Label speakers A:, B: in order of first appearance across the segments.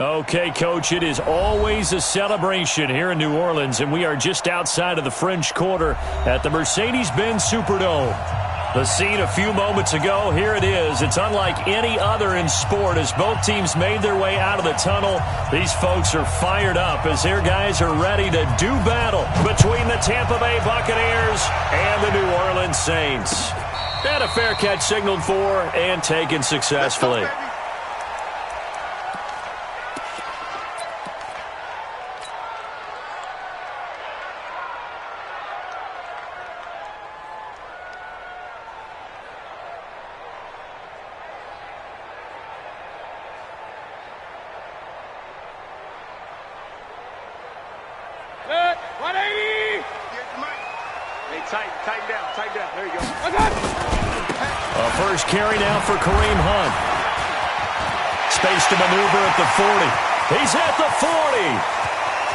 A: Okay, Coach, it is always a celebration here in New Orleans, and we are just outside of the French Quarter at the Mercedes-Benz Superdome. The scene a few moments ago, here it is. It's unlike any other in sport as both teams made their way out of the tunnel. These folks are fired up as their guys are ready to do battle between the Tampa Bay Buccaneers and the New Orleans Saints. And a fair catch signaled for and taken successfully.
B: Tighten down. There you go.
A: A first carry now for Kareem Hunt. Space to maneuver at the 40. He's at the 40.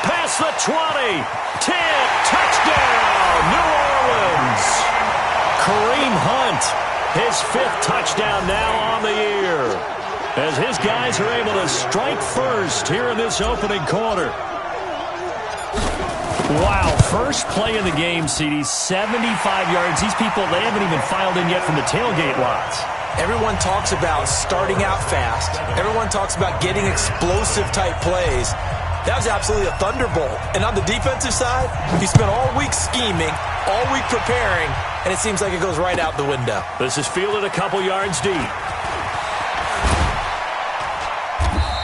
A: Past the 20. 10. Touchdown, New Orleans. Kareem Hunt, his 5th touchdown now on the year. As his guys are able to strike first here in this opening quarter. Wow, first play in the game, CD, 75 yards. These people, they haven't even filed in yet from the tailgate lots.
C: Everyone talks about starting out fast. Everyone talks about getting explosive-type plays. That was absolutely a thunderbolt. And on the defensive side, he spent all week scheming, all week preparing, and it seems like it goes right out the window.
A: This is fielded a couple yards deep.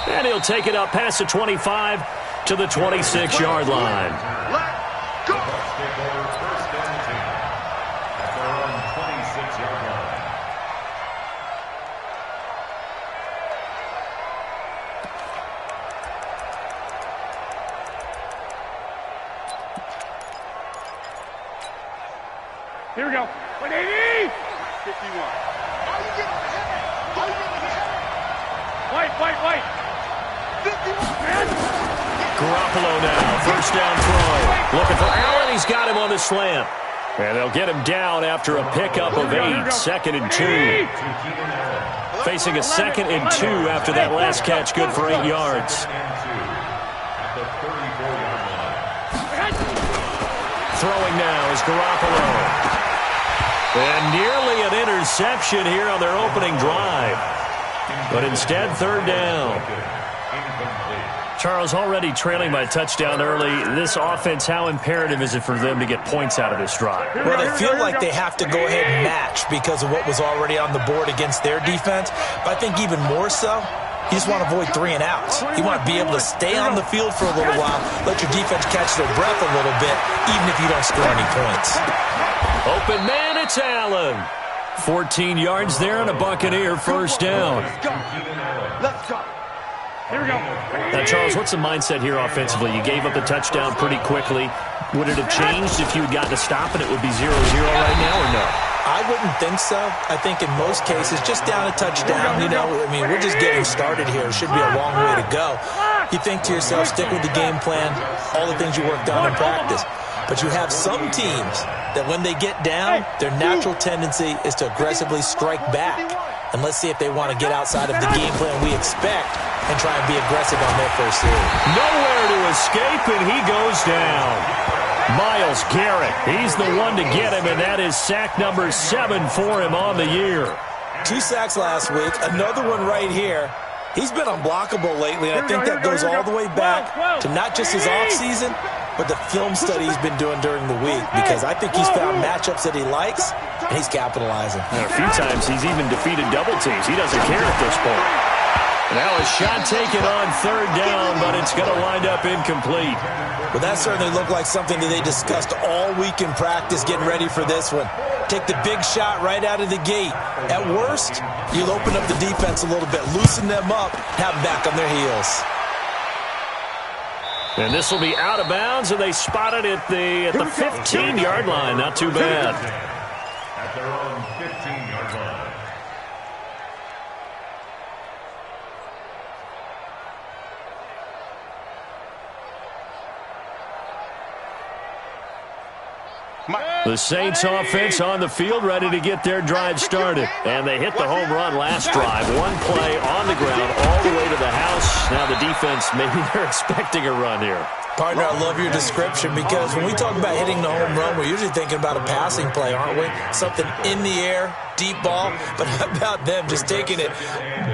A: And he'll take it up past the 25 to the 26-yard line.
B: Let's go. Here we go. 180. 51. White. 51, man.
A: Garoppolo now, first down throw. Looking for Allen, he's got him on the slant. And they'll get him down after a pickup of 8, 2nd and 2. Facing a 2nd and 2 after that last catch, good for 8 yards. Throwing now is Garoppolo. And nearly an interception here on their opening drive. But instead, 3rd down. Charles, already trailing by a touchdown early. This offense, how imperative is it for them to get points out of this drive?
C: Well, they feel like they have to go ahead and match because of what was already on the board against their defense. But I think even more so, you just want to avoid 3 and outs. You want to be able to stay on the field for a little while, let your defense catch their breath a little bit, even if you don't score any points.
A: Open man, it's Allen. 14 yards there and a Buccaneer first down.
B: Let's go. Here we go.
A: Now, Charles, what's the mindset here offensively? You gave up the touchdown pretty quickly. Would it have changed if you had gotten a stop and it would be 0-0 right now or no?
C: I wouldn't think so. I think in most cases, just down a touchdown, we're just getting started here. It should be a long way to go. You think to yourself, stick with the game plan, all the things you worked on in practice. But you have some teams that when they get down, their natural tendency is to aggressively strike back. And let's see if they want to get outside of the game plan we expect and try and be aggressive on their first series.
A: Nowhere to escape, and he goes down. Myles Garrett, he's the one to get him, and that is sack number 7 for him on the year.
C: 2 sacks last week, another one right here. He's been unblockable lately, and I think that goes all the way back to not just his offseason, but the film study he's been doing during the week, because I think he's found matchups that he likes, and he's capitalizing.
A: And a few times he's even defeated double teams. He doesn't care at this point. Now a shot taken on 3rd down, but it's going to wind up incomplete.
C: Well, that certainly looked like something that they discussed all week in practice, getting ready for this one. Take the big shot right out of the gate. At worst, you'll open up the defense a little bit, loosen them up, have them back on their heels.
A: And this will be out of bounds, and they spot it at the 15-yard line. Not too bad.
D: At their own 15-yard line.
A: The Saints offense on the field, ready to get their drive started. And they hit the home run last drive. One play on the ground all the way to the house. Now the defense, maybe they're expecting a run here.
C: Partner, I love your description because when we talk about hitting the home run, we're usually thinking about a passing play, aren't we? Something in the air, deep ball. But how about them just taking it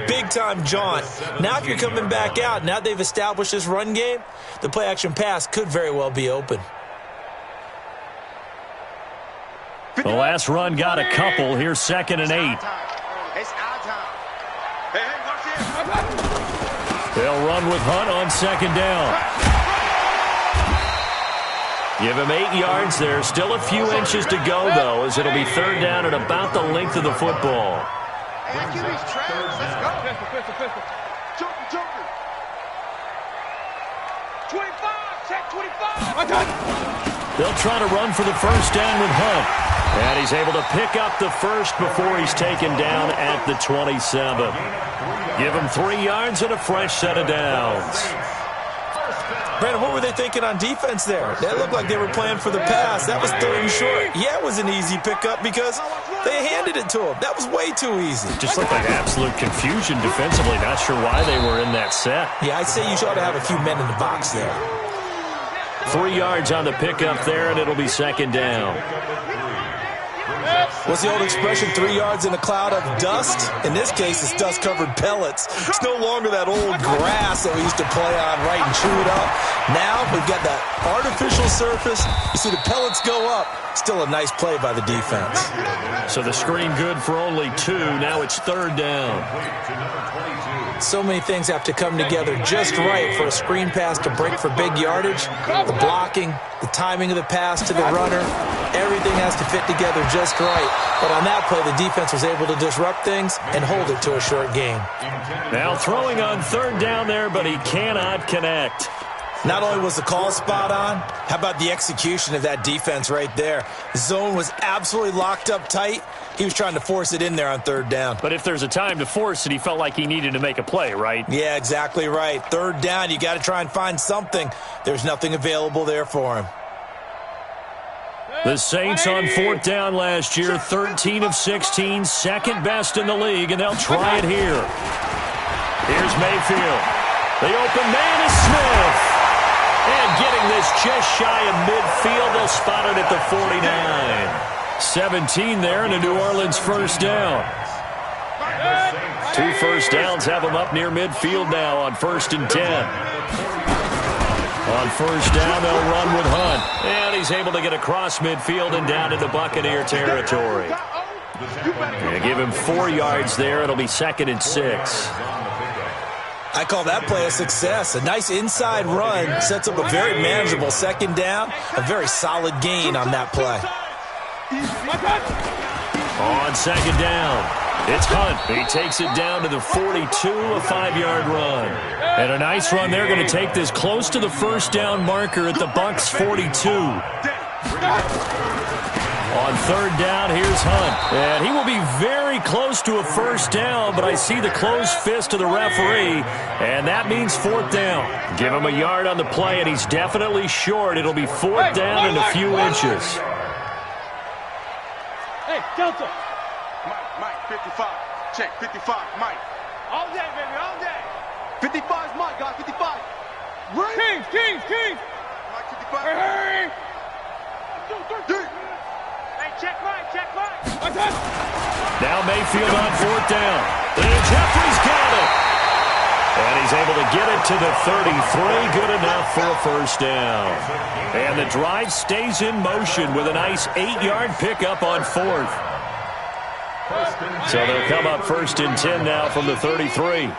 C: big-time jaunt? Now if you're coming back out, now they've established this run game, the play-action pass could very well be open.
A: The last run got a couple. Here's 2nd and 8.
B: It's our time. Hey, watch this.
A: They'll run with Hunt on 2nd down. Give him 8 yards there. Still a few inches to go, though, as it'll be 3rd down at about the length of the football.
B: Hey, QB's trash. Let's go. Pistol. Joker. 25. Check 25.
A: They'll try to run for the 1st down with Hunt. And he's able to pick up the first before he's taken down at the 27. Give him 3 yards and a fresh set of downs.
C: Brandon, what were they thinking on defense there? That looked like they were playing for the pass. That was 3rd and short. Yeah, it was an easy pickup because they handed it to him. That was way too easy.
A: Just looked like absolute confusion defensively. Not sure why they were in that set.
C: Yeah, I'd say you ought to have a few men in the box there.
A: 3 yards on the pickup there, and it'll be 2nd down.
C: What's the old expression, 3 yards in a cloud of dust? In this case, it's dust-covered pellets. It's no longer that old grass that we used to play on, right, and chew it up. Now we've got that artificial surface. You see the pellets go up. Still a nice play by the defense.
A: So the screen good for only 2. Now it's 3rd down.
C: So many things have to come together just right for a screen pass to break for big yardage. The blocking, the timing of the pass to the runner, everything has to fit together just right. But on that play, the defense was able to disrupt things and hold it to a short game.
A: Now throwing on 3rd down there, but he cannot connect.
C: Not only was the call spot on, how about the execution of that defense right there? The zone was absolutely locked up tight. He was trying to force it in there on 3rd down.
A: But if there's a time to force it, he felt like he needed to make a play, right?
C: Yeah, exactly right. 3rd down, you got to try and find something. There's nothing available there for him.
A: The Saints on 4th down last year, 13 of 16, 2nd best in the league, and they'll try it here. Here's Mayfield. The open man is Smith. And getting this just shy of midfield, they'll spot it at the 49. 17 there, and a New Orleans 1st down. 2 first downs have them up near midfield now on 1st and 10. On 1st down, they'll run with Hunt. And he's able to get across midfield and down into Buccaneer territory. And give him 4 yards there. It'll be 2nd and 6.
C: I call that play a success. A nice inside run sets up a very manageable 2nd down. A very solid gain on that play.
A: On 2nd down, it's Hunt. He takes it down to the 42, a 5-yard run. And a nice run there, going to take this close to the 1st down marker at the Bucs 42. On 3rd down, here's Hunt. And he will be very close to a 1st down, but I see the closed fist of the referee, and that means 4th down. Give him a yard on the play, and he's definitely short. It'll be 4th down and a few inches.
B: Hey, Delta. Mike, 55. Check, 55, Mike. All day, baby, all day. 55 is Mike, guys, 55. Right. Kings. Mike, 55. Hurry. 2, 3. Hey, check Mike.
A: Now Mayfield on 4th down. And Jeffrey's got it. And he's able to get it to the 33. Good enough for a 1st down. And the drive stays in motion with a nice 8-yard pickup on 4th. So they'll come up 1st and 10 now from the 33.
B: Alert.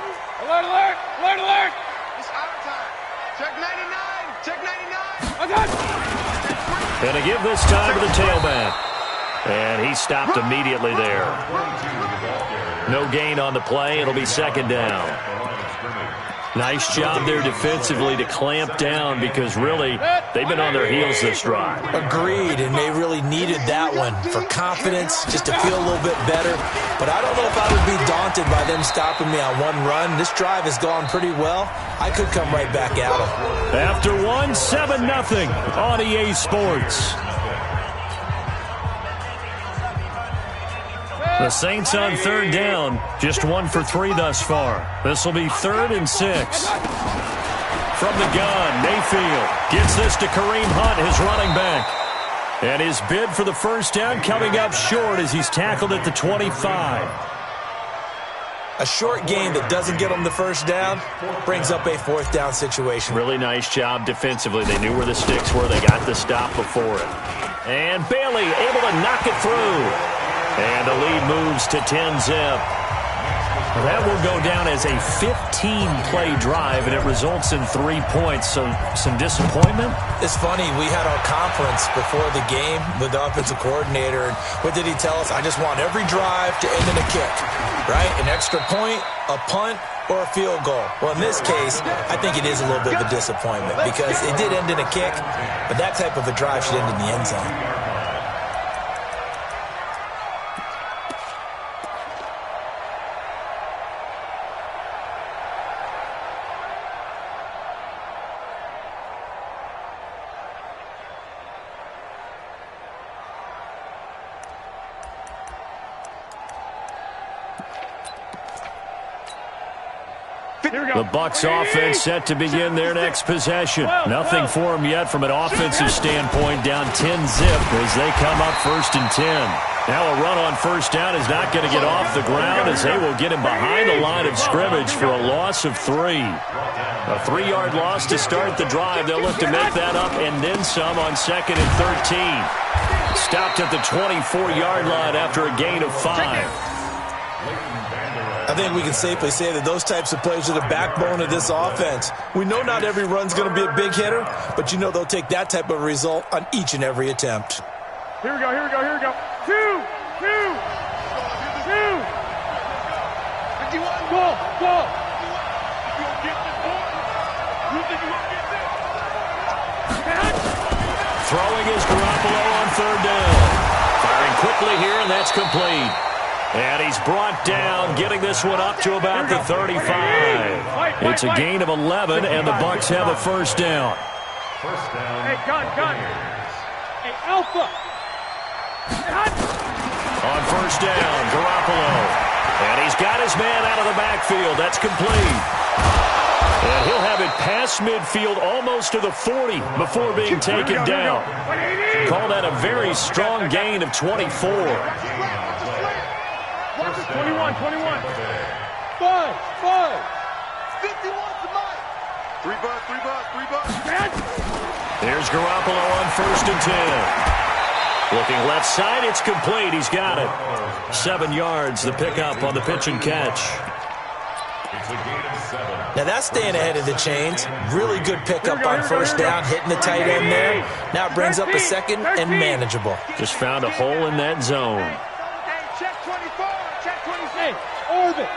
B: It's our time. Check 99.
A: And a give this time to the tailback. And he stopped immediately there. No gain on the play. It'll be 2nd down. Nice job there defensively to clamp down because really they've been on their heels this drive.
C: Agreed, and they really needed that one for confidence, just to feel a little bit better. But I don't know if I would be daunted by them stopping me on one run. This drive has gone pretty well. I could come right back at them.
A: After one, 7-0 on EA Sports. The Saints on third down, just 1 for 3 thus far. This will be 3rd and 6. From the gun, Mayfield gets this to Kareem Hunt, his running back. And his bid for the first down coming up short as he's tackled at the 25.
C: A short gain that doesn't get them the first down brings up a 4th down situation.
A: Really nice job defensively. They knew where the sticks were. They got the stop before it. And Bailey able to knock it through. And the lead moves to 10-zip. That will go down as a 15-play drive, and it results in 3 points. So some disappointment?
C: It's funny. We had our conference before the game with the offensive coordinator. And what did he tell us? I just want every drive to end in a kick, right? An extra point, a punt, or a field goal. Well, in this case, I think it is a little bit of a disappointment because it did end in a kick, but that type of a drive should end in the end zone.
A: The Bucs offense set to begin their next possession. Nothing for them yet from an offensive standpoint, down 10-zip as they come up 1st and 10. Now a run on first down is not going to get off the ground as they will get him behind the line of scrimmage for a loss of 3. A 3-yard loss to start the drive. They'll look to make that up and then some on 2nd and 13. Stopped at the 24-yard line after a gain of 5.
C: I think we can safely say that those types of plays are the backbone of this offense. We know not every run's going to be a big hitter, but you know they'll take that type of result on each and every attempt.
B: Here we go, here we go, here we go. 2, 2, 2. 51, go, go. You gonna get this boy? You think you gonna get this?
A: Throwing is Garoppolo on 3rd down. Firing quickly here, and that's complete. And he's brought down, getting this one up to about the 35. It's a gain of 11, and the Bucs have a first down.
B: Hey, gun. Hey, Alpha.
A: On first down, Garoppolo. And he's got his man out of the backfield. That's complete. And he'll have it past midfield almost to the 40 before being taken down. Call that a very strong gain of 24.
B: 21. 5. 51 to Mike. 3 bucks.
A: There's Garoppolo on 1st and 10. Looking left side, it's complete. He's got it. 7 yards, the pickup on the pitch and catch.
C: Now that's staying ahead of the chains. Really good pickup on first down, hitting the tight end there. Now it brings up a 2nd and manageable.
A: Just found a hole in that zone.
B: Check 24. Check 26. Orbit.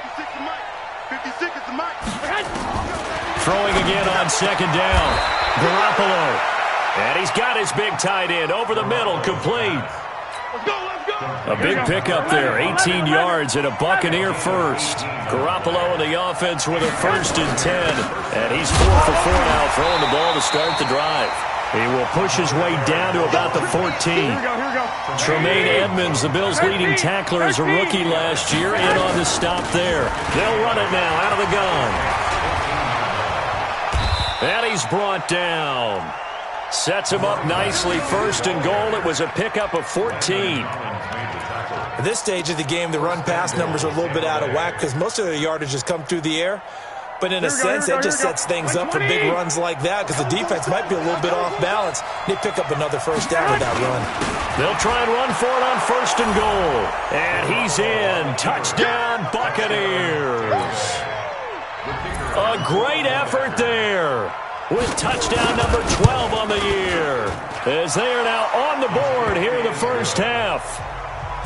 B: 56 to Mike. 56 is to Mike.
A: Throwing again on 2nd down. Garoppolo. And he's got his big tight end over the middle, complete.
B: Let's go.
A: A big pickup there, 18 yards and a Buccaneer first. Garoppolo and the offense with a 1st and 10. And he's 4 for 4 now, throwing the ball to start the drive. He will push his way down to about the 14.
B: Here we go.
A: Tremaine Edmonds, the Bills' leading tackler as a rookie last year, in on the stop there. They'll run it now out of the gun. And he's brought down. Sets him up nicely. 1st and goal. It was a pickup of 14.
C: At this stage of the game, the run-pass numbers are a little bit out of whack because most of the yardage has come through the air. But in a sense, that just sets things up for big runs like that because the defense might be a little bit off balance. They pick up another first down with that run.
A: They'll try and run for it on 1st and goal. And he's in. Touchdown, Buccaneers. A great effort there with touchdown number 12 on the year as they are now on the board here in the first half.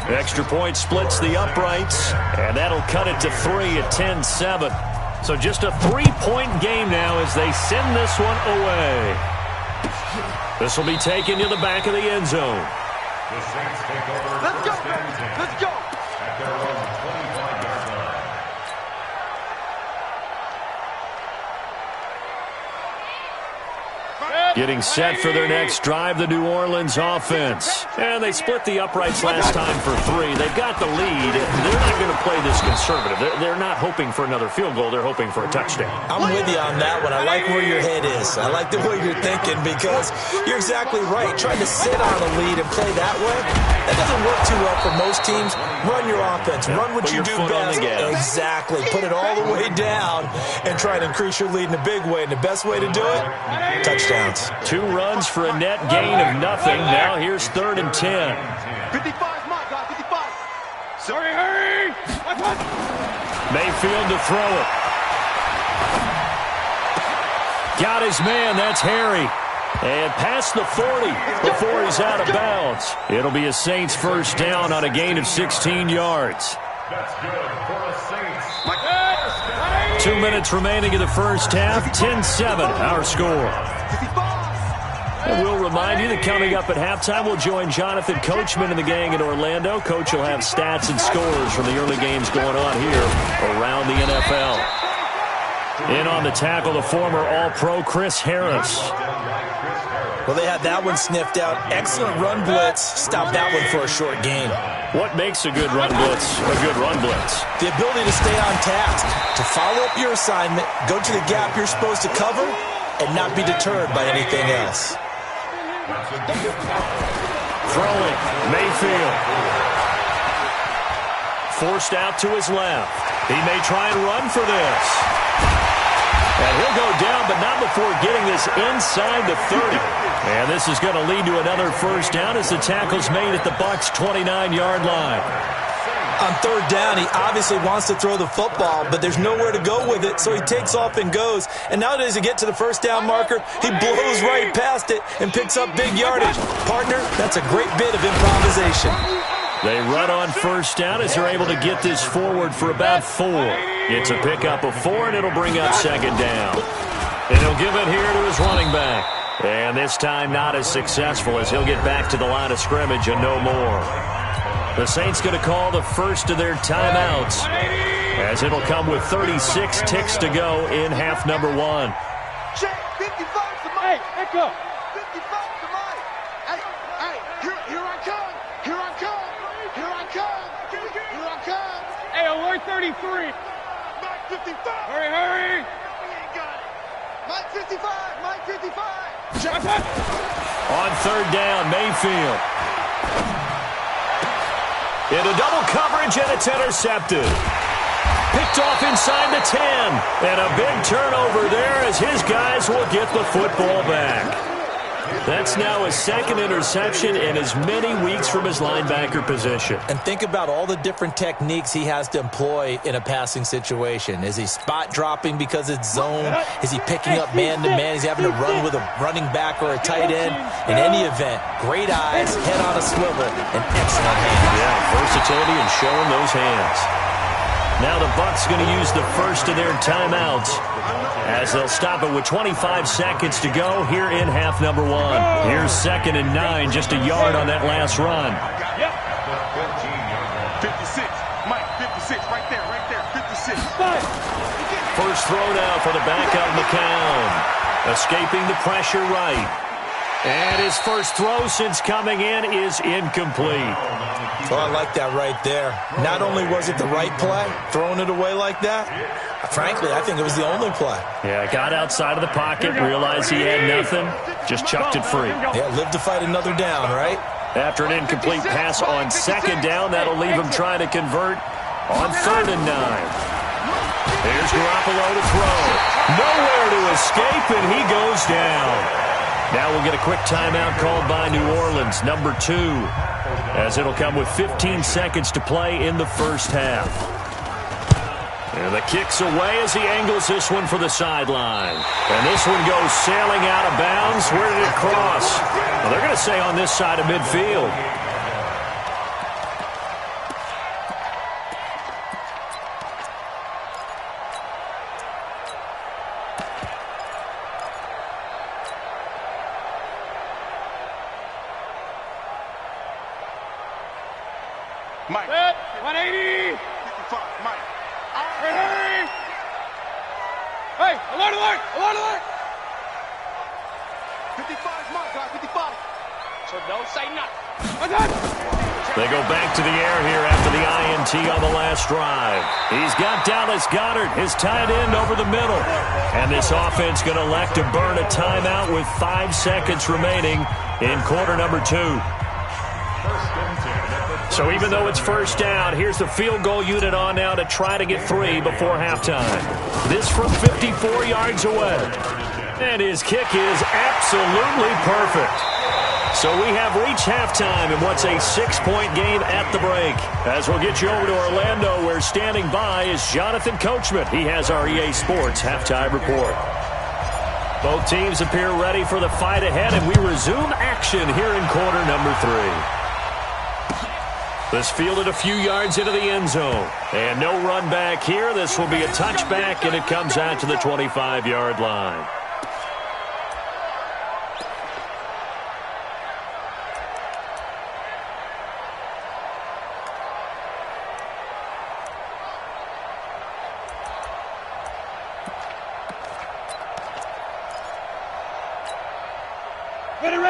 A: Extra point splits the uprights, and that'll cut it to 3 at 10-7. So just a 3-point game now as they send this one away. This will be taken to the back of the end zone.
D: The Saints take over.
B: Let's go. Let's go.
D: At their own 25-yard line.
B: Hey!
A: Getting set for their next drive, the New Orleans offense. And they split the uprights last time for 3. They've got the lead. They're not going to play this conservative. They're not hoping for another field goal. They're hoping for a touchdown.
C: I'm with you on that one. I like where your head is. I like the way you're thinking because you're exactly right. Trying to sit on a lead and play that way, that doesn't work too well for most teams. Run your offense. Run what you do best. Exactly. Put it all the way down and try to increase your lead in a big way. And the best way to do it, touchdowns.
A: 2 runs for a net gain of nothing. Now here's 3rd and 10.
B: 55 my guy, 55.
E: Sorry, hurry!
A: Mayfield to throw it. Got his man. That's Harry. And past the 40 before he's out of bounds. It'll be a Saints first down on a gain of 16 yards.
D: That's good for the Saints.
A: 2 minutes remaining in the first half. 10-7 our score. And we'll remind you that coming up at halftime, we'll join Jonathan Coachman and the gang in Orlando. Coach will have stats and scores from the early games going on here around the NFL. In on the tackle, the former All-Pro Chris Harris.
C: Well, they had that one sniffed out. Excellent run blitz. Stop that one for a short gain.
A: What makes a good run blitz a good run blitz?
C: The ability to stay on task, to follow up your assignment, go to the gap you're supposed to cover, and not be deterred by anything else.
A: Throwing, Mayfield. Forced out to his left. He may try and run for this. And he'll go down, but not before getting this inside the 30. And this is going to lead to another first down as the tackle's made at the Bucs' 29-yard line.
C: On 3rd down, he obviously wants to throw the football, but there's nowhere to go with it, so he takes off and goes. And nowadays, to get to the first down marker, he blows right past it and picks up big yardage. Partner, that's a great bit of improvisation.
A: They run on first down as they're able to get this forward for about 4. It's a pickup of 4, and it'll bring up 2nd down. And he'll give it here to his running back. And this time not as successful as he'll get back to the line of scrimmage and no more. The Saints going to call the first of their timeouts as it'll come with 36 ticks to go in half number 1.
B: Check, 55 to Mike.
E: Hey, echo.
B: 55 to Mike. Hey, here I come. Here I come. Here I come. Here I come.
E: Hey, alert 33.
B: Mike 55.
E: Hurry.
B: We ain't got it. Mike 55. Mike 55. Check.
A: On 3rd down, Mayfield. Into double coverage, and it's intercepted. Picked off inside the 10. And a big turnover there as his guys will get the football back. That's now his 2nd interception in as many weeks from his linebacker position.
C: And think about all the different techniques he has to employ in a passing situation. Is he spot dropping because it's zone? Is he picking up man-to-man? Is he having to run with a running back or a tight end? In any event, great eyes, head on a swivel, and excellent hands.
A: Yeah, versatility and showing those hands. Now the Bucs going to use the first of their timeouts as they'll stop it with 25 seconds to go here in half number 1. Here's 2nd and 9, just a yard on that last run.
B: 56. Mike, 56. Right there. 56.
A: First throw now for the backup McCown. Escaping the pressure right. And his first throw since coming in is incomplete.
C: Well, I like that right there. Not only was it the right play, throwing it away like that, frankly, I think it was the only play.
A: Yeah, got outside of the pocket, realized he had nothing, just chucked it free.
C: Yeah, live to fight another down, right?
A: After an incomplete pass on 2nd down, that'll leave him trying to convert on 3rd and 9. Here's Garoppolo to throw. Nowhere to escape, and he goes down. Now we'll get a quick timeout called by New Orleans, number 2, as it'll come with 15 seconds to play in the first half. And the kick's away as he angles this one for the sideline. And this one goes sailing out of bounds. Where did it cross? Well, they're going to say on this side of midfield.
B: Mike.
E: 180.
B: 55. Mike.
E: Hurry. Hey, alert.
B: 55. 55 is mine, guys. 55. So don't say nothing.
A: They go back to the air here after the INT on the last drive. He's got Dallas Goedert, his tight end, over the middle. And this offense going to elect to burn a timeout with 5 seconds remaining in quarter number 2. So even though it's first down, here's the field goal unit on now to try to get 3 before halftime. This from 54 yards away. And his kick is absolutely perfect. So we have reached halftime in what's a 6-point game at the break. As we'll get you over to Orlando, where standing by is Jonathan Coachman. He has our EA Sports halftime report. Both teams appear ready for the fight ahead, and we resume action here in quarter number 3. This fielded a few yards into the end zone. And no run back here. This will be a touchback, and it comes out to the 25-yard line.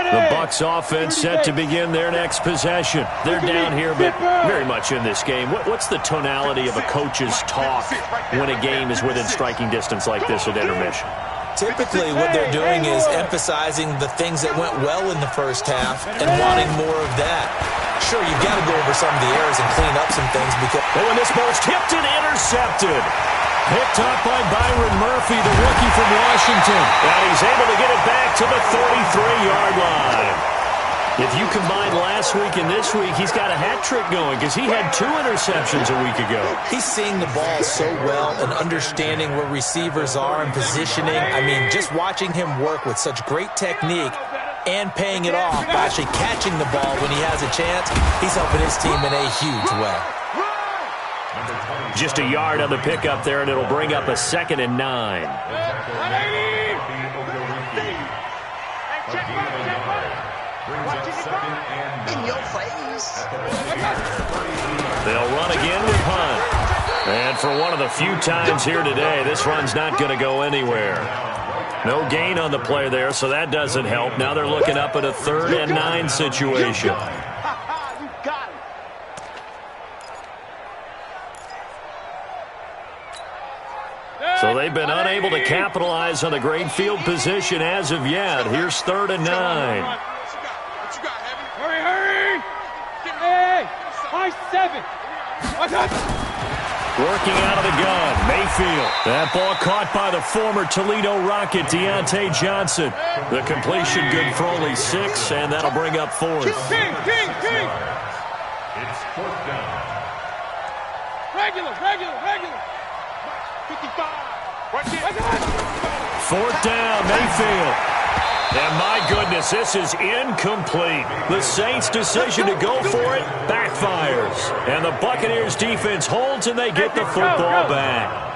A: The Bucs offense set to begin their next possession. They're down here, but very much in this game. What's the tonality of a coach's talk when a game is within striking distance like this at intermission?
C: Typically, what they're doing is emphasizing the things that went well in the first half and wanting more of that. Sure, you've got to go over some of the errors and clean up some things because...
A: Oh, and this ball's tipped and intercepted. Picked up by Byron Murphy, the rookie from Washington. And he's able to get it back to the 33-yard line. If you combine last week and this week, he's got a hat trick going because he had 2 interceptions a week ago.
C: He's seeing the ball so well and understanding where receivers are and positioning. I mean, just watching him work with such great technique and paying it off by actually catching the ball when he has a chance, he's helping his team in a huge way.
A: Just a yard on the pickup there, and it'll bring up a 2nd and 9.
B: In your face.
A: They'll run again with Hunt. And for one of the few times here today, this run's not going to go anywhere. No gain on the play there, so that doesn't help. Now they're looking up at a 3rd and 9 situation. So they've been unable to capitalize on the great field position as of yet. Here's 3rd and 9.
E: Hurry, hurry! Hey, high 7.
A: Working out of the gun, Mayfield. That ball caught by the former Toledo Rocket, Deontay Johnson. The completion good for only 6, and that'll bring up 4th.
E: King!
D: It's 4th down.
E: Regular! 55.
A: 4th down, Mayfield. And my goodness, this is incomplete. The Saints' decision to go for it backfires. And the Buccaneers' defense holds, and they get the football back.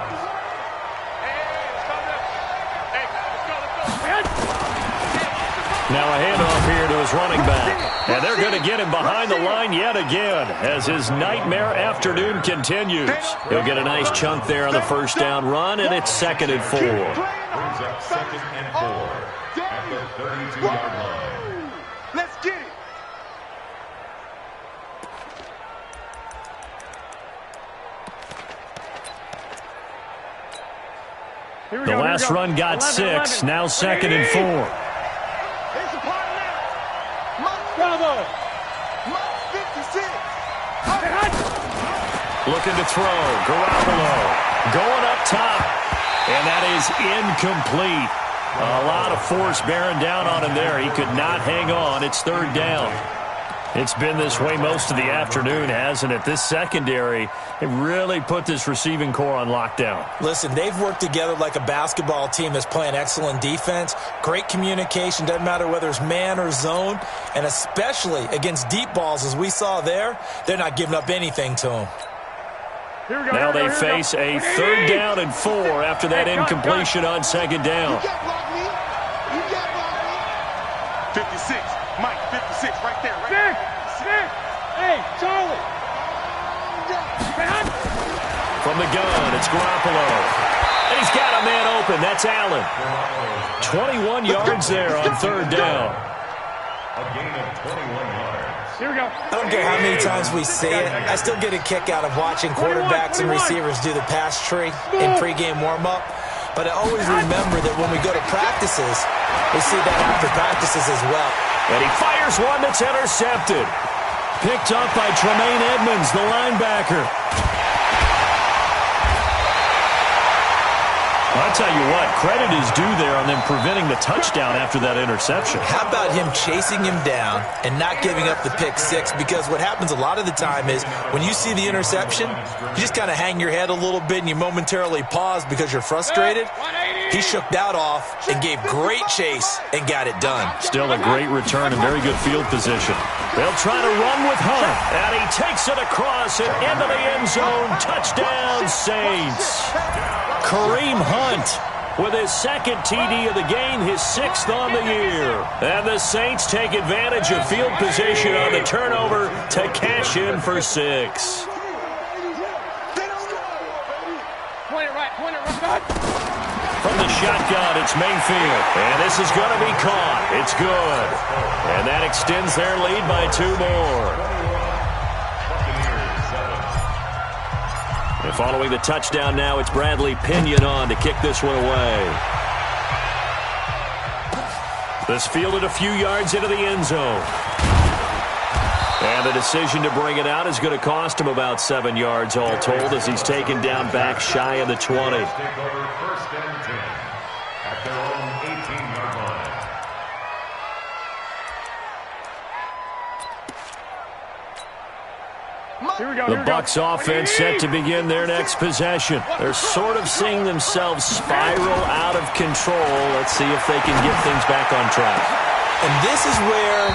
A: Now a handoff here to his running back. And they're going to get him behind the line yet again as his nightmare afternoon continues. He'll get a nice chunk there on the first down run, and it's 2nd and 4.
D: Brings up 2nd and 4 at the 32-yard line.
B: Let's get it.
A: The last run got 6, now 2nd and 4.
E: Bravo!
A: Looking to throw. Garoppolo going up top. And that is incomplete. A lot of force bearing down on him there. He could not hang on. It's 3rd down. It's been this way most of the afternoon, hasn't it? This secondary, it really put this receiving core on lockdown.
C: Listen, they've worked together like a basketball team that's playing excellent defense. Great communication, doesn't matter whether it's man or zone. And especially against deep balls, as we saw there, they're not giving up anything to them.
A: Now they face a 3rd down and 4 after that incompletion on 2nd down.
B: 56. Mike, 56 right there.
E: Hey, Charlie.
A: From the gun, it's Garoppolo. And he's got a man open. That's Allen. 21 yards there on third down.
D: A gain of 21 yards.
E: Here we go.
C: I don't care how many times we see it. I still get a kick out of watching quarterbacks and receivers do the pass tree in pregame warm-up. But I always remember that when we go to practices, we see that after practices as well.
A: And he fires one that's intercepted. Picked up by Tremaine Edmonds, the linebacker. I'll tell you what, credit is due there on them preventing the touchdown after that interception.
C: How about him chasing him down and not giving up the pick six? Because what happens a lot of the time is when you see the interception, you just kind of hang your head a little bit and you momentarily pause because you're frustrated. He shook that off and gave great chase and got it done.
A: Still a great return and very good field position. They'll try to run with Hunt, and he takes it across and into the end zone. Touchdown, Saints. Kareem Hunt with his second TD of the game, his sixth on the year. And the Saints take advantage of field position on the turnover to cash in for 6.
E: Point it right, right.
A: From the shotgun, it's Mayfield. And this is going to be caught. It's good. And that extends their lead by 2 more. And following the touchdown now, it's Bradley Pinion on to kick this one away. This fielded a few yards into the end zone. And the decision to bring it out is going to cost him about 7 yards all told as he's taken down back shy of the 20.
D: Take over first and 10 at their own 18-yard line.
E: Here we go.
A: The Bucs offense set to begin their next possession. They're sort of seeing themselves spiral out of control. Let's see if they can get things back on track.
C: And this is where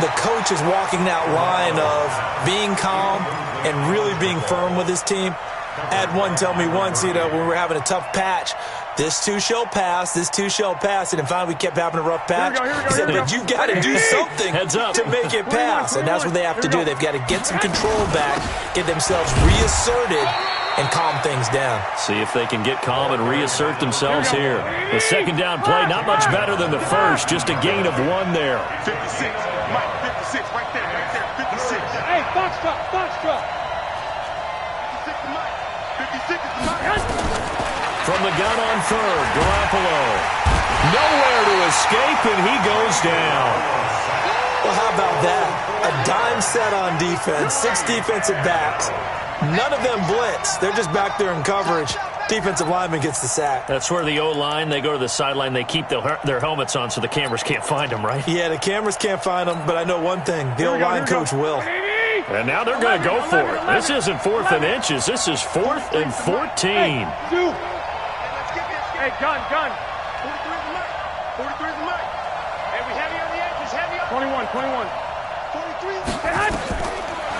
C: the coach is walking that line of being calm and really being firm with his team. I had one tell me once, when we were having a tough patch, this too shall pass, this too shall pass, and finally we kept having a rough patch. He said, but you've got to do something to make it pass, and that's what they have to do. They've got to get some control back, get themselves reasserted, and calm things down.
A: See if they can get calm and reassert themselves here. The second down play, not much better than the first, just a gain of 1 there.
B: 56, Mike, 56, right there, 56.
E: Hey, box truck.
B: 56 to Mike, 56 is the Mike.
A: From the gun on third, Garoppolo. Nowhere to escape, and he goes down.
C: Well, how about that? A dime set on defense, 6 defensive backs. None of them blitz. They're just back there in coverage. Defensive lineman gets the sack.
A: That's where the O-line, they go to the sideline, they keep their helmets on so the cameras can't find them, right?
C: Yeah, the cameras can't find them, but I know one thing. The O-line coach will.
A: And now they're going to go for it. This isn't 4th and inches. This is 4th and 14.
E: Hey, gun.
B: 43 is the Mike. 43 is the Mike.
E: Hey, we heavy on the edges, heavy on. 21.
B: 43.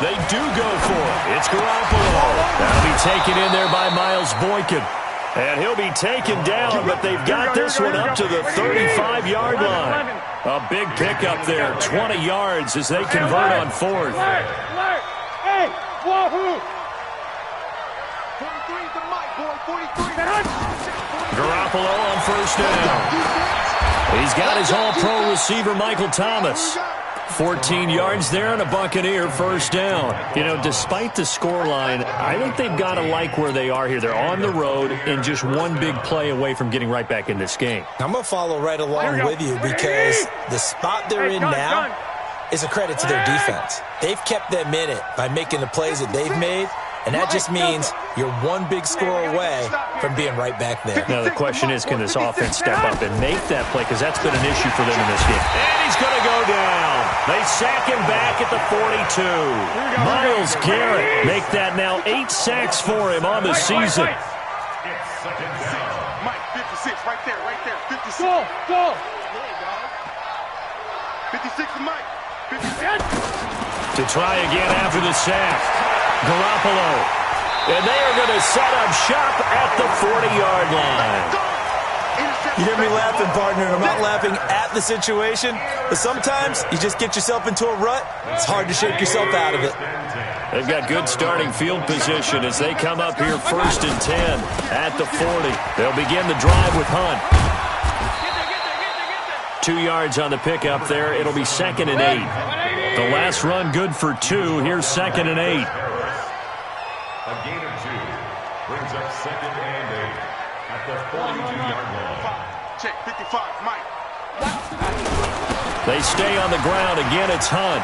A: They do go for it. It's Garoppolo. That'll be taken in there by Miles Boykin. And he'll be taken down, but they've got this one up to the 35-yard line. A big pickup there, 20 yards as they convert on 4th.
E: Hey, wahoo!
B: 43 is the Mike, boy. 43.
A: Garoppolo on first down. He's got his all-pro receiver, Michael Thomas. 14 yards there and a Buccaneer first down. Despite the scoreline, I think they've got to like where they are here. They're on the road and just one big play away from getting right back in this game.
C: I'm going to follow right along with you because the spot they're in now is a credit to their defense. They've kept them in it by making the plays that they've made, and that just means you're one big score away from being right back there.
A: Now, the question is, can this offense step up and make that play? Because that's been an issue for them in this game. And he's going to go down. They sack him back at the 42. Myles Garrett make that now 8 sacks for him on the season.
D: It's second down.
B: Mike, 56, right there, 56.
E: Go.
B: 56 to Mike. 56.
A: To try again after the sack. Garoppolo. And they are going to set up shop at the 40-yard line.
C: You hear me laughing, partner, and I'm not laughing at the situation, but sometimes you just get yourself into a rut. It's hard to shake yourself out of it.
A: They've got good starting field position as they come up here 1st and 10 at the 40. They'll begin the drive with Hunt. 2 yards on the pickup there. It'll be 2nd and 8. The last run good for 2. Here's 2nd and 8.
D: A gain of 2 brings up 2nd and 8 at the 42-yard line.
B: Check, 55, Mike.
A: They stay on the ground. Again, it's Hunt.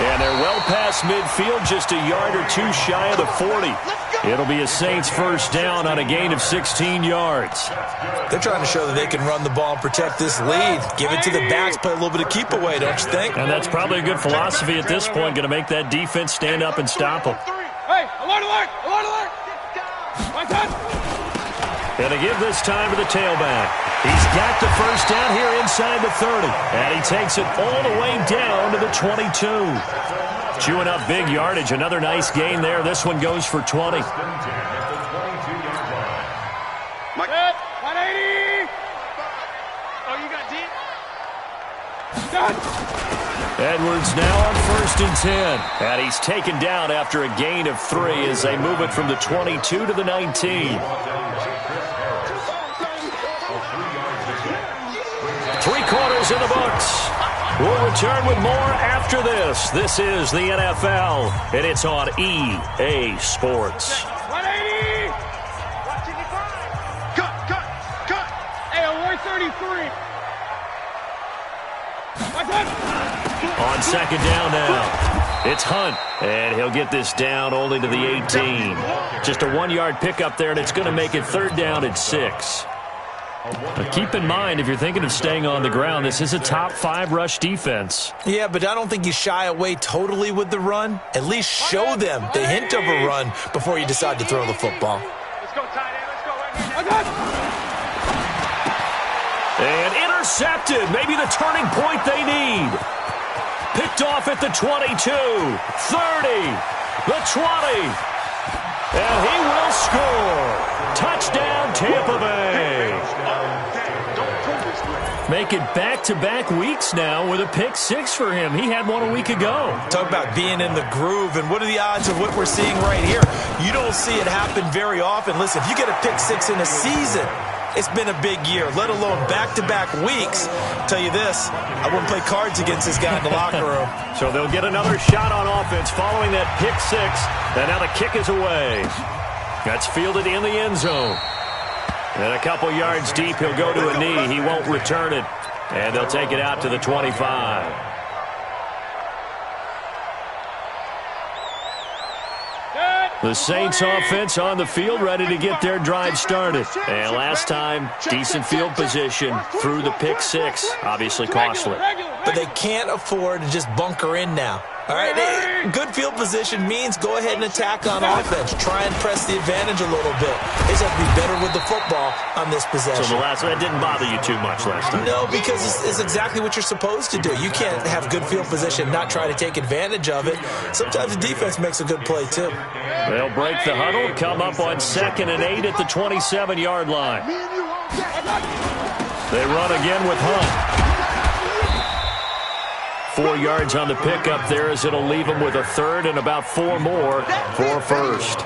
A: And they're well past midfield, just a yard or 2 shy of the 40. It'll be a Saints first down on a gain of 16 yards.
C: They're trying to show that they can run the ball and protect this lead. Give it to the backs, play a little bit of keep away, don't you think?
A: And that's probably a good philosophy at this point, going to make that defense stand up and stop them.
E: Hey, alert, alert, alert, alert. My touch.
A: And to give this time to the tailback. He's got the first down here inside the 30. And he takes it all the way down to the 22. Chewing up big yardage. Another nice gain there. This one goes for 20.
E: Mike. 180. Oh, you got deep? Done.
A: Edwards now on 1st and 10. And he's taken down after a gain of 3 as they move it from the 22 to the 19. 3 quarters in the books. We'll return with more after this. This is the NFL, and it's on EA Sports.
E: 180. Cut. Hey, 133. My touch.
A: On 2nd down now, it's Hunt, and he'll get this down only to the 18. Just a 1-yard pickup there, and it's going to make it 3rd down and 6. But keep in mind, if you're thinking of staying on the ground, this is a top 5 rush defense.
C: Yeah, but I don't think you shy away totally with the run. At least show them the hint of a run before you decide to throw the football.
E: Let's go, tight end. Let's go right here.
A: And intercepted. Maybe the turning point they need. Picked off at the 22, 30, the 20. And he will score. Touchdown, Tampa Bay. Make it back-to-back weeks now with a pick 6 for him. He had one a week ago.
C: Talk about being in the groove, and what are the odds of what we're seeing right here? You don't see it happen very often. Listen, if you get a pick 6 in a season, it's been a big year, let alone back-to-back weeks. I'll tell you this, I wouldn't play cards against this guy in the locker room.
A: So they'll get another shot on offense following that pick 6, and now the kick is away. That's fielded in the end zone. And a couple yards deep, he'll go to a knee. He won't return it. And they'll take it out to the 25. The Saints offense on the field, ready to get their drive started. And last time, decent field position through the pick 6. Obviously costly.
C: But they can't afford to just bunker in now. All right, good field position means go ahead and attack on offense. Try and press the advantage a little bit. They just have to be better with the football on this possession.
A: So that didn't bother you too much last time?
C: No, because it's exactly what you're supposed to do. You can't have good field position and not try to take advantage of it. Sometimes the defense makes a good play, too.
A: They'll break the huddle, come up on 2nd and 8 at the 27-yard line. They run again with Hunt. 4 yards on the pickup there as it'll leave them with a 3rd and about 4 more for first.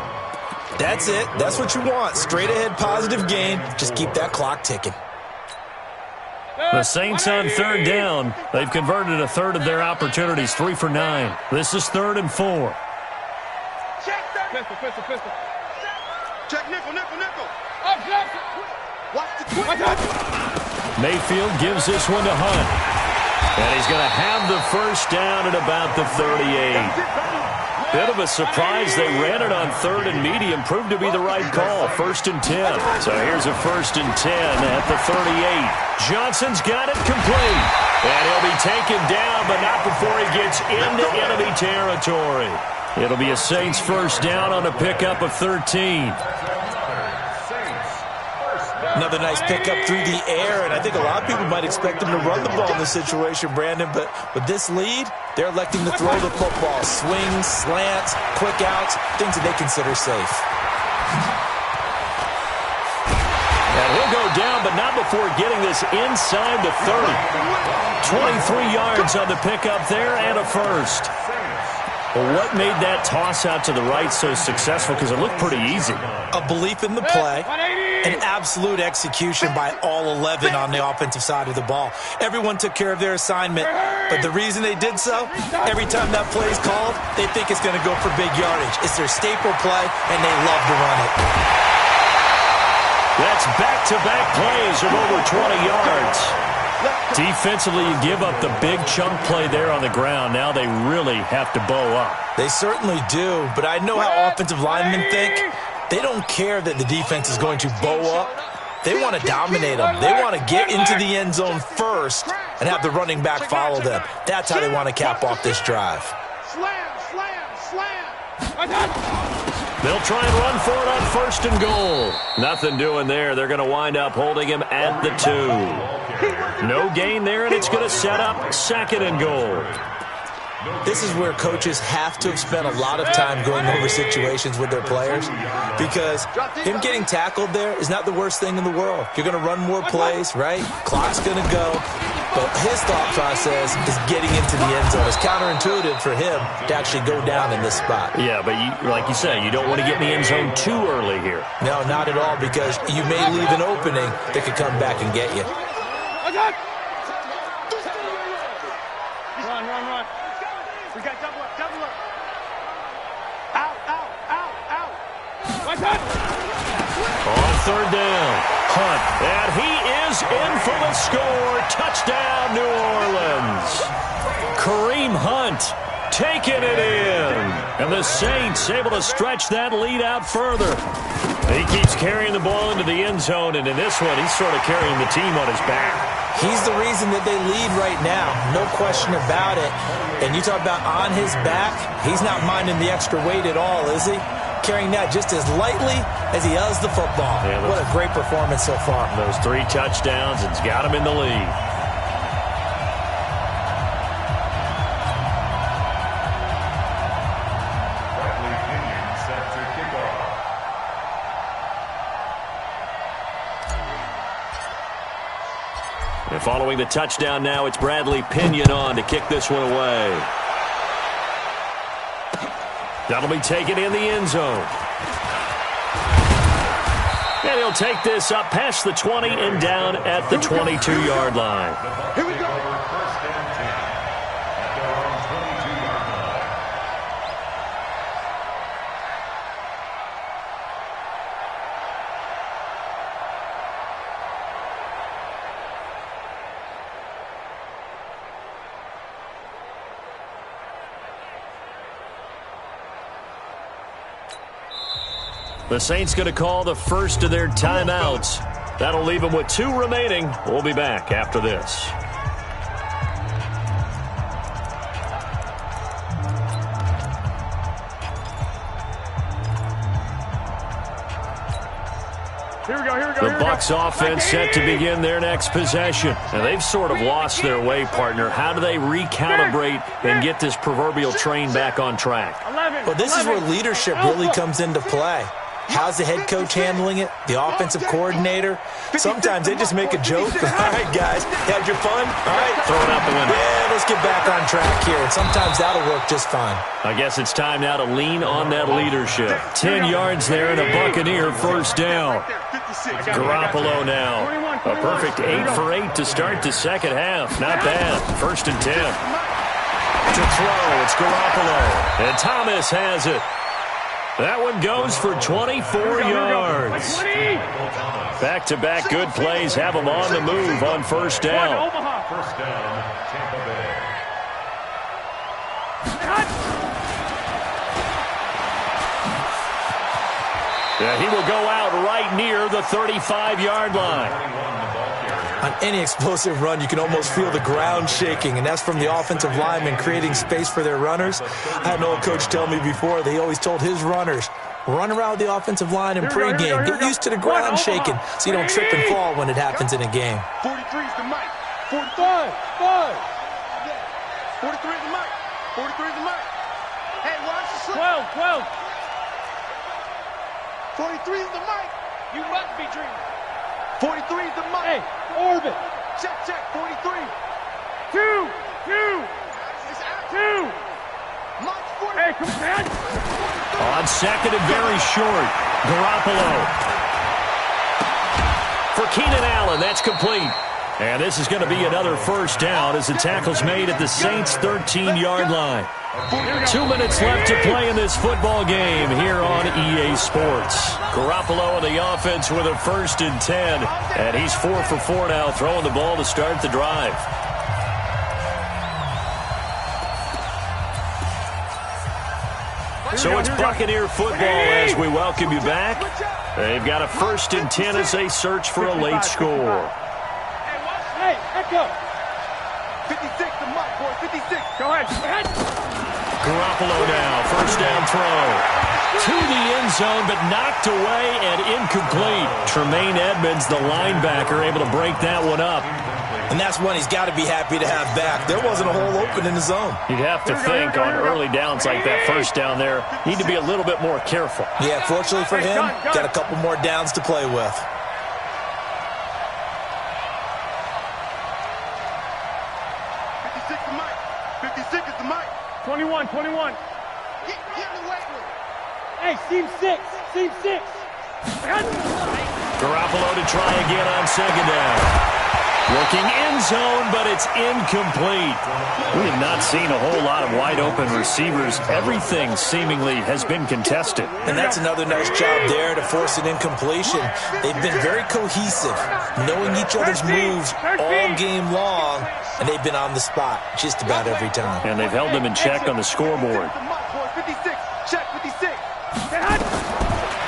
C: That's it. That's what you want. Straight ahead positive gain. Just keep that clock ticking.
A: The Saints on 3rd down. They've converted a 1/3 of their opportunities, 3 for 9. This is 3rd and 4.
E: Pistol.
B: Check nickel.
E: Up,
B: Watch the twist.
A: Mayfield gives this one to Hunt. And he's going to have the first down at about the 38. Bit of a surprise. They ran it on 3rd and medium. Proved to be the right call. 1st and 10. So here's a 1st and 10 at the 38. Johnson's got it complete. And he'll be taken down, but not before he gets into enemy territory. It'll be a Saints first down on a pickup of 13.
C: Another nice pickup through the air, and I think a lot of people might expect them to run the ball in this situation, Brandon, but with this lead, they're electing to throw the football. Swings, slants, quick outs, things that they consider safe.
A: And he'll go down, but not before getting this inside the 30. 23 yards on the pickup there and a first. Well, what made that toss out to the right so successful? Because it looked pretty easy.
C: A belief in the play, an absolute execution by all 11 on the offensive side of the ball. Everyone took care of their assignment, but the reason they did so, every time that play is called, they think it's going to go for big yardage. It's their staple play, and they love to run it.
A: That's back-to-back plays of over 20 yards. Defensively, you give up the big chunk play there on the ground. Now they really have to bow up.
C: They certainly do, but I know how offensive linemen think. They don't care that the defense is going to bow up. They want to dominate them. They want to get into the end zone first and have the running back follow them. That's how they want to cap off this drive.
A: They'll try and run for it on 1st and goal. Nothing doing there. They're going to wind up holding him at the 2. No gain there, and it's going to set up 2nd and goal.
C: This is where coaches have to have spent a lot of time going over situations with their players, because him getting tackled there is not the worst thing in the world. You're going to run more plays, right? Clock's going to go. But his thought process is getting into the end zone. It's counterintuitive for him to actually go down in this spot.
A: Yeah, but like you say, you don't want to get in the end zone too early here.
C: No, not at all, because you may leave an opening that could come back and get you.
B: Run. We got double up. Out.
A: On 3rd down, Hunt, and he is in for the score. Touchdown, New Orleans. Kareem Hunt taking it in, and the Saints able to stretch that lead out further. He keeps carrying the ball into the end zone, and in this one, he's sort of carrying the team on his back.
C: He's the reason that they lead right now, no question about it. And you talk about on his back, he's not minding the extra weight at all, is he? Carrying that just as lightly as he does the football. Yeah, what a great performance so far.
A: Those 3 touchdowns, it's got him in the lead. And following the touchdown now, it's Bradley Pinion on to kick this one away. That'll be taken in the end zone. And he'll take this up past the 20 and down at the 22-yard line.
B: Here we go.
A: The Saints going to call the first of their timeouts. That'll leave them with 2 remaining. We'll be back after this.
E: Here we go.
A: The Bucs offense set to begin their next possession. And they've sort of lost their way, partner. How do they recalibrate and get this proverbial train back on track?
C: Well, this is where leadership really comes into play. How's the head coach handling it? The offensive coordinator? Sometimes they just make a joke. All right, guys, had your fun? All right.
A: Throw it out the window.
C: Yeah, let's get back on track here. And sometimes that'll work just fine.
A: I guess it's time now to lean on that leadership. 10 yards there and a Buccaneer first down. Garoppolo now. A perfect 8 for 8 to start the second half. Not bad. 1st and 10. To throw, it's Garoppolo. And Thomas has it. That one goes for 24 yards. Back-to-back good plays have them on the move on 1st down.
D: First down, Tampa Bay.
A: Yeah, he will go out right near the 35-yard line.
C: On any explosive run, you can almost feel the ground shaking, and that's from the offensive linemen creating space for their runners. I had an old coach tell me before, they always told his runners, run around the offensive line in pregame. Get used to the ground shaking so you don't trip and fall when it happens in a game.
B: 43 is the mic. 45. 43 is the mic. 43 is the mic. Hey, watch the slip.
E: 12.
B: 43 is the mic.
E: You must be dreaming.
B: 43 is the mic.
E: Hey, orbit.
B: Check. 43.
E: 2.
B: It's out. 2. Mike 43.
E: Hey, come on.
A: On second and very short, Garoppolo. For Keenan Allen, that's complete. And this is going to be another first down as the tackle's made at the Saints' 13-yard line. 2 minutes left to play in this football game here on EA Sports. Garoppolo on the offense with a 1st and 10. And he's 4 for 4 now, throwing the ball to start the drive. So it's Buccaneer football as we welcome you back. They've got a 1st and 10 as they search for a late score.
E: Hey, echo. 56 to Mike, boy, 56. Go ahead.
A: Garoppolo now, 1st down throw. To the end zone, but knocked away and incomplete. Tremaine Edmonds, the linebacker, able to break that one up.
C: And that's one he's got to be happy to have back. There wasn't a hole open in the zone.
A: You'd have to think on early downs like that 1st down there, need to be a little bit more careful.
C: Yeah, fortunately for him, got a couple more downs to play with.
B: 56 to Mike. 56 is to Mike.
E: 21.
B: Get in the weight room.
E: Hey, seam 6.
A: Garoppolo to try again on 2nd down. Looking end zone, but it's incomplete. We have not seen a whole lot of wide-open receivers. Everything seemingly has been contested.
C: And that's another nice job there to force an incompletion. They've been very cohesive, knowing each other's moves all game long, and they've been on the spot just about every time.
A: And they've held them in check on the scoreboard.
B: 56. Check 56.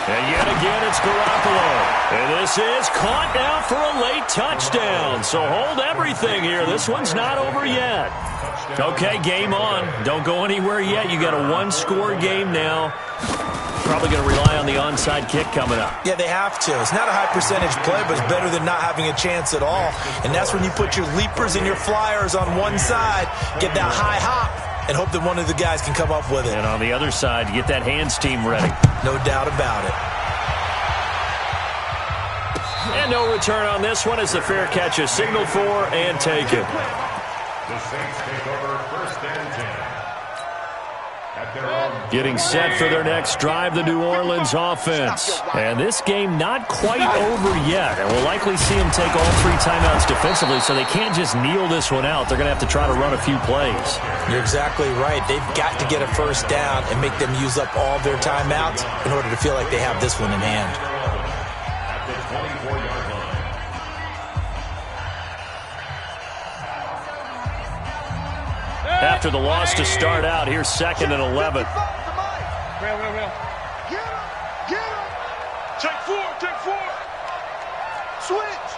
A: And yet again, it's Garoppolo. And this is caught now for a late touchdown. So hold everything here. This one's not over yet. Okay, game on. Don't go anywhere yet. You got a 1-score game now. Probably going to rely on the onside kick coming up.
C: Yeah, they have to. It's not a high percentage play, but it's better than not having a chance at all. And that's when you put your leapers and your flyers on one side, get that high hop, and hope that one of the guys can come up with it.
A: And on the other side, get that hands team ready.
C: No doubt about it.
A: And no return on this one as the fair catch is signaled for and taken.
D: The Saints take over 1st and 10. At their own.
A: Getting set for their next drive, the New Orleans offense. And this game not quite over yet. And we'll likely see them take all 3 timeouts defensively, so they can't just kneel this one out. They're going to have to try to run a few plays.
C: You're exactly right. They've got to get a 1st down and make them use up all their timeouts in order to feel like they have this one in hand.
D: At the 24-yard line.
A: After the loss to start out, here's 2nd and 11.
E: Real.
B: Get him. Check 4. Switch.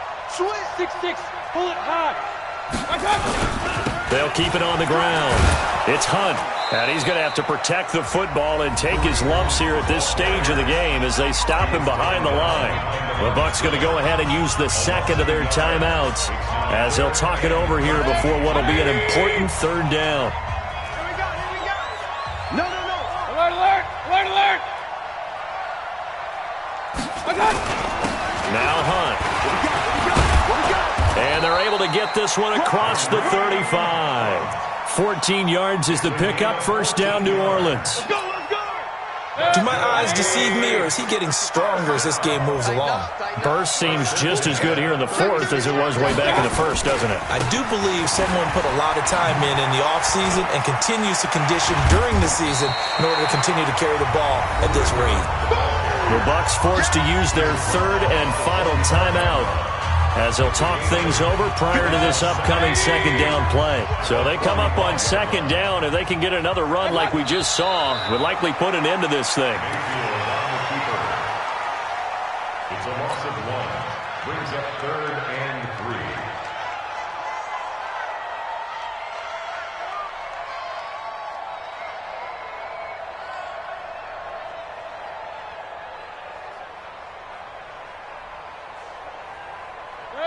E: 6. Pull it high.
A: They'll keep it on the ground. It's Hunt, and he's going to have to protect the football and take his lumps here at this stage of the game as they stop him behind the line. The Bucs going to go ahead and use the 2nd of their timeouts as they'll talk it over here before what will be an important 3rd down.
B: Here we go. No.
E: Alert.
A: Now Hunt. And they're able to get this one across the 35. 14 yards is the pickup. 1st down, New Orleans.
B: Let's go.
C: Do my eyes deceive me, or is he getting stronger as this game moves along?
A: Burst seems just as good here in the 4th as it was way back in the 1st, doesn't it?
C: I do believe someone put a lot of time in the offseason and continues to condition during the season in order to continue to carry the ball at this rate.
A: The Bucs forced to use their 3rd and final timeout as they'll talk things over prior to this upcoming 2nd down play. So they come up on 2nd down. If they can get another run like we just saw, would likely put an end to this thing.
D: It's a loss of 1. Brings up 3rd and 3.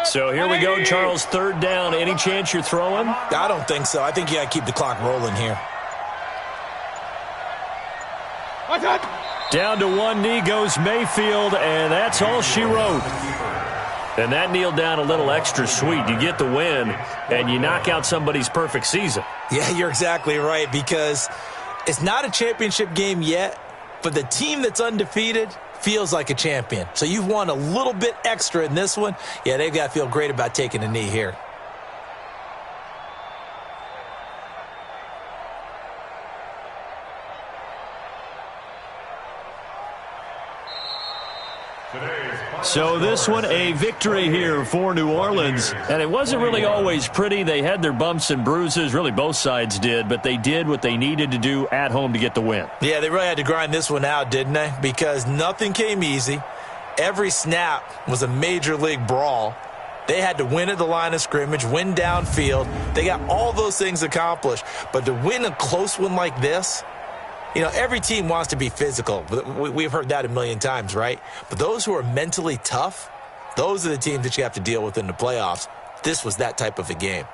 A: So here we go, Charles, 3rd down. Any chance you're throwing?
C: I don't think so. I think you got to keep the clock rolling here.
A: Down to one knee goes Mayfield, and that's all she wrote. And that kneeled down a little extra sweet. You get the win, and you knock out somebody's perfect season.
C: Yeah, you're exactly right, because It's not a championship game yet, but the team that's undefeated feels like a champion. So you've won a little bit extra in this one. Yeah, they've got to feel great about taking a knee here.
A: So this one, a victory here for New Orleans. And it wasn't really always pretty. They had their bumps and bruises. Really, both sides did. But they did what they needed to do at home to get the win.
C: Yeah, they really had to grind this one out, didn't they? Because nothing came easy. Every snap was a major league brawl. They had to win at the line of scrimmage, win downfield. They got all those things accomplished. But to win a close one like this, you know, every team wants to be physical. We've heard that a million times, right? But those who are mentally tough, those are the teams that you have to deal with in the playoffs. This was that type of a game.